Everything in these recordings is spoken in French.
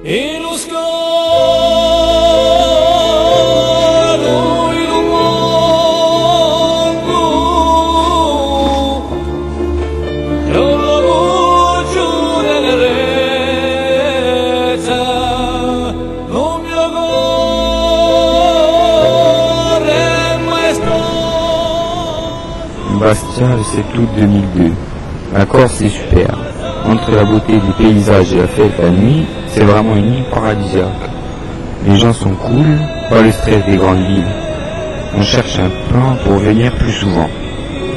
E lo sguardo illuminato trovo giù nelle rete non mio cuore maestro. Bastia, c'est août 2002. La Corse est super. Entre la beauté des paysages et la fête la nuit, c'est vraiment une île paradisiaque. Les gens sont cool, pas le stress des grandes villes. On cherche un plan pour venir plus souvent.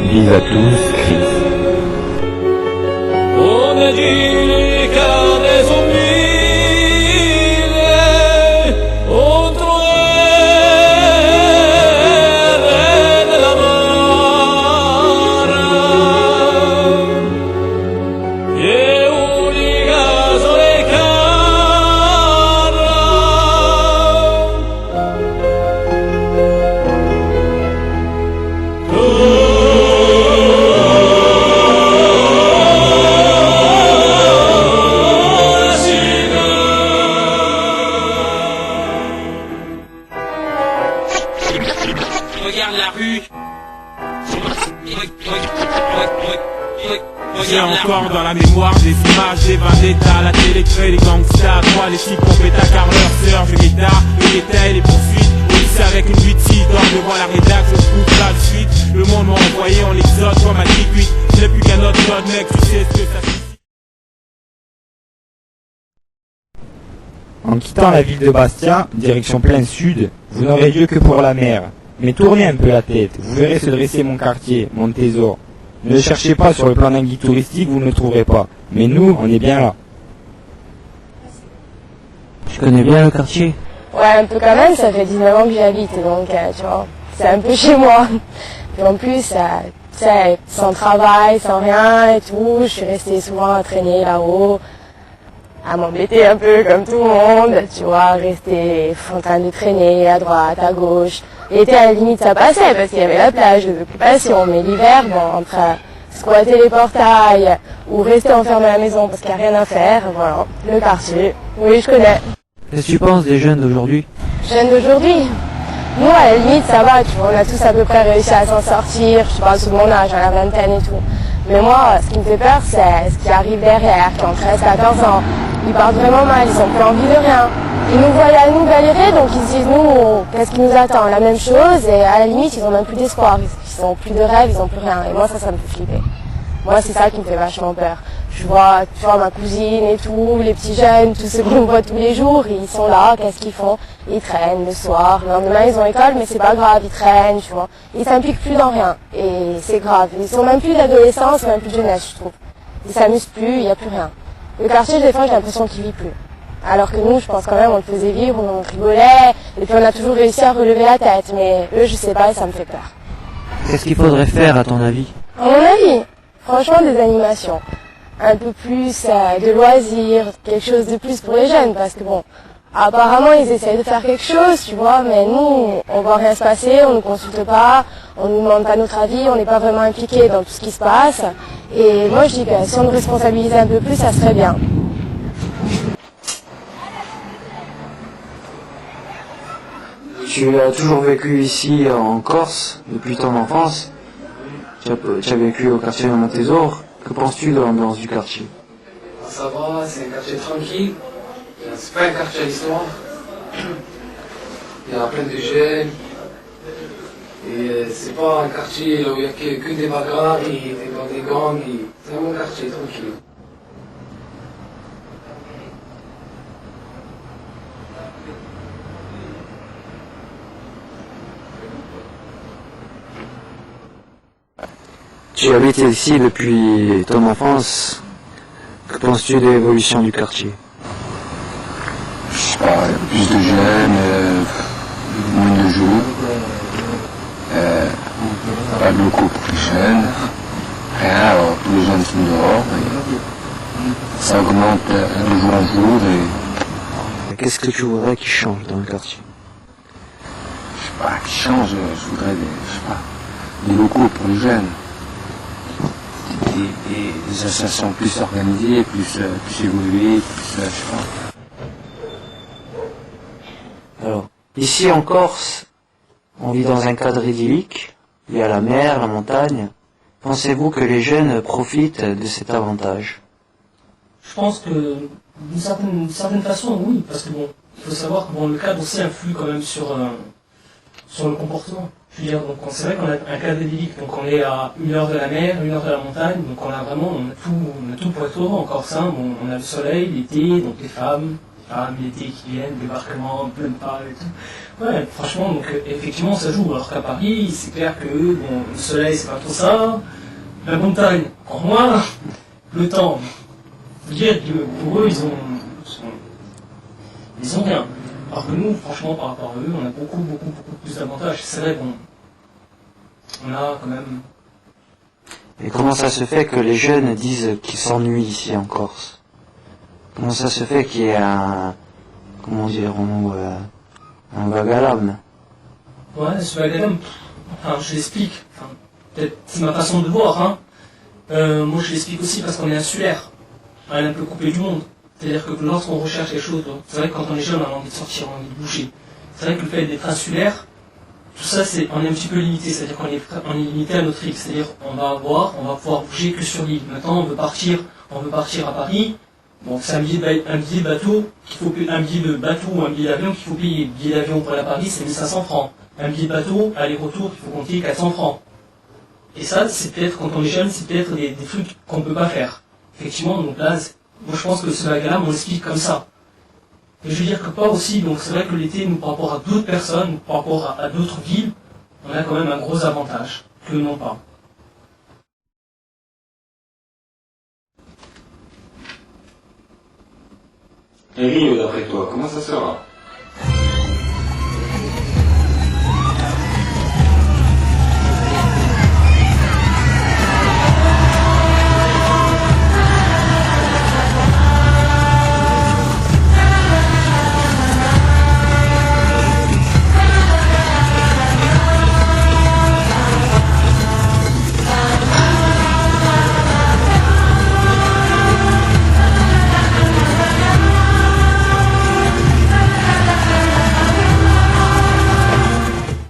Bise à tous, Chris. Una dica de sommile contro della mare e unica sole cara Regarde la rue. J'ai encore dans la mémoire des images, des vendettas, la télé crée les gangsters, toi les filles compétents car leur sœur joue guitare, le guetta et les poursuites, au lycée avec une 8-6, donc devant la rédac, je coupe là de suite, le monde m'a envoyé en exode comme à 18, je n'ai plus qu'un autre code mec, tu sais ce que ça signifie. En quittant la ville de Bastia, direction plein sud, vous n'aurez lieu que pour la mer. Mais tournez un peu la tête, vous verrez se dresser mon quartier, mon trésor. Ne le cherchez pas sur le plan d'un guide touristique, vous ne le trouverez pas. Mais nous, on est bien là. Tu connais bien le quartier? Ouais, un peu quand même, ça fait 19 ans que j'y habite, donc tu vois, c'est un peu chez moi. Et en plus, tu sais, sans travail, sans rien et tout, je suis restée souvent à traîner là-haut, à m'embêter un peu comme tout le monde, tu vois, rester en train de traîner à droite, à gauche. L'été, à la limite, ça passait parce qu'il y avait la plage, les occupations, mais l'hiver, bon, entre squatter les portails ou rester enfermé à la maison parce qu'il n'y a rien à faire, voilà, le quartier, oui, je connais. Qu'est-ce que tu penses des jeunes d'aujourd'hui? Jeunes d'aujourd'hui, nous, à la limite, ça va, tu vois, on a tous à peu près réussi à s'en sortir, je parle sous mon âge, à la vingtaine et tout. Mais moi, ce qui me fait peur, c'est ce qui arrive derrière, qui ont 13-14 ans. Ils partent vraiment mal, ils ont plus envie de rien. Ils nous voient à nous galérer, donc ils se disent, nous, qu'est-ce qui nous attend? La même chose, et à la limite, ils ont même plus d'espoir, ils ont plus de rêve, ils ont plus rien. Et moi, ça me fait flipper. Moi, c'est ça qui me fait vachement peur. Je vois, tu vois, ma cousine et tout, les petits jeunes, tous ceux qu'on voit tous les jours, ils sont là, qu'est-ce qu'ils font? Ils traînent le soir, le lendemain ils ont école, mais c'est pas grave, ils traînent, tu vois. Ils s'impliquent plus dans rien, et c'est grave. Ils sont même plus d'adolescence, même plus de jeunesse, je trouve. Ils s'amusent plus, il y a plus rien. Le quartier, des fois, j'ai l'impression qu'il vit plus. Alors que nous, je pense quand même, on le faisait vivre, on rigolait, et puis on a toujours réussi à relever la tête, mais eux, je sais pas, et ça me fait peur. Qu'est-ce qu'il faudrait faire à ton avis? À mon avis, franchement, des animations. Un peu plus de loisirs, quelque chose de plus pour les jeunes, parce que bon, apparemment ils essayent de faire quelque chose, tu vois, mais nous, on voit rien se passer, on ne consulte pas, on ne nous demande pas notre avis, on n'est pas vraiment impliqué dans tout ce qui se passe. Et moi je dis que si on nous responsabilisait un peu plus, ça serait bien. Tu as toujours vécu ici en Corse depuis ton enfance. Tu as vécu au quartier de Montésor. Que penses-tu de l'ambiance du quartier? Ça va, c'est un quartier tranquille. C'est pas un quartier à l'histoire. Il y a plein de jeunes. Et c'est pas un quartier où il y a que des bagarres et des gangs. C'est un bon quartier tranquille. Tu habites ici depuis ton enfance. Que penses-tu de l'évolution du quartier? Je sais pas, plus de jeunes, moins de jours, pas de locaux pour les jeunes, rien, alors tous les jeunes sont dehors, et ça augmente de jour en jour. Qu'est-ce que tu voudrais qui change dans le quartier? Je sais pas, qui change, je voudrais des locaux pour les jeunes. Des associations plus organisées, plus évoluées, plus, je sais pas. Ici en Corse, on vit dans un cadre idyllique. Il y a la mer, la montagne. Pensez-vous que les jeunes profitent de cet avantage? Je pense que d'une certaine façon, oui, parce que bon, il faut savoir que bon, le cadre aussi influe quand même sur le comportement. Je veux dire, donc c'est vrai qu'on a un cadre idyllique, donc on est à 1 heure de la mer, 1 heure de la montagne, donc on a tout pour être heureux en Corse. Hein. Bon, on a le soleil, l'été, donc les femmes l'été qui viennent, débarquement, pleine part et tout. Ouais, franchement, donc effectivement ça joue. Alors qu'à Paris, c'est clair que bon, le soleil c'est pas trop ça, la montagne encore moins, le temps. Faut dire que pour eux ils ont rien. Alors que nous, franchement, par rapport à eux, on a beaucoup plus d'avantages. C'est vrai, bon, on a quand même. Et comment ça se fait que les jeunes disent qu'ils s'ennuient ici en Corse? Comment ça se fait qu'il y ait un vague à l'âme? Ouais, ce vague à l'âme, enfin, je l'explique. Enfin, peut-être c'est ma façon de voir, hein. Moi, je l'explique aussi parce qu'on est insulaire. On est un peu coupé du monde. C'est-à-dire que lorsqu'on recherche quelque chose, c'est vrai que quand on est jeune, on a envie de sortir, on a envie de bouger. C'est vrai que le fait d'être insulaire, tout ça, on est un petit peu limité. C'est-à-dire qu'on est limité à notre île. C'est-à-dire on va pouvoir bouger que sur l'île. Maintenant, on veut partir à Paris. Bon, c'est un billet de bateau ou un billet d'avion qu'il faut payer. Le billet d'avion pour aller à Paris, c'est 1500 francs. Un billet de bateau, aller-retour, il faut compter 400 francs. Et ça, c'est peut-être, quand on est jeune, c'est peut-être des trucs qu'on ne peut pas faire. Effectivement, donc là, moi je pense que ce vague-là, on l'explique comme ça. Et je veux dire que pas aussi, donc c'est vrai que l'été, nous, par rapport à d'autres personnes, par rapport à d'autres villes, on a quand même un gros avantage, que non pas. Et Rio, d'après toi, comment ça sera?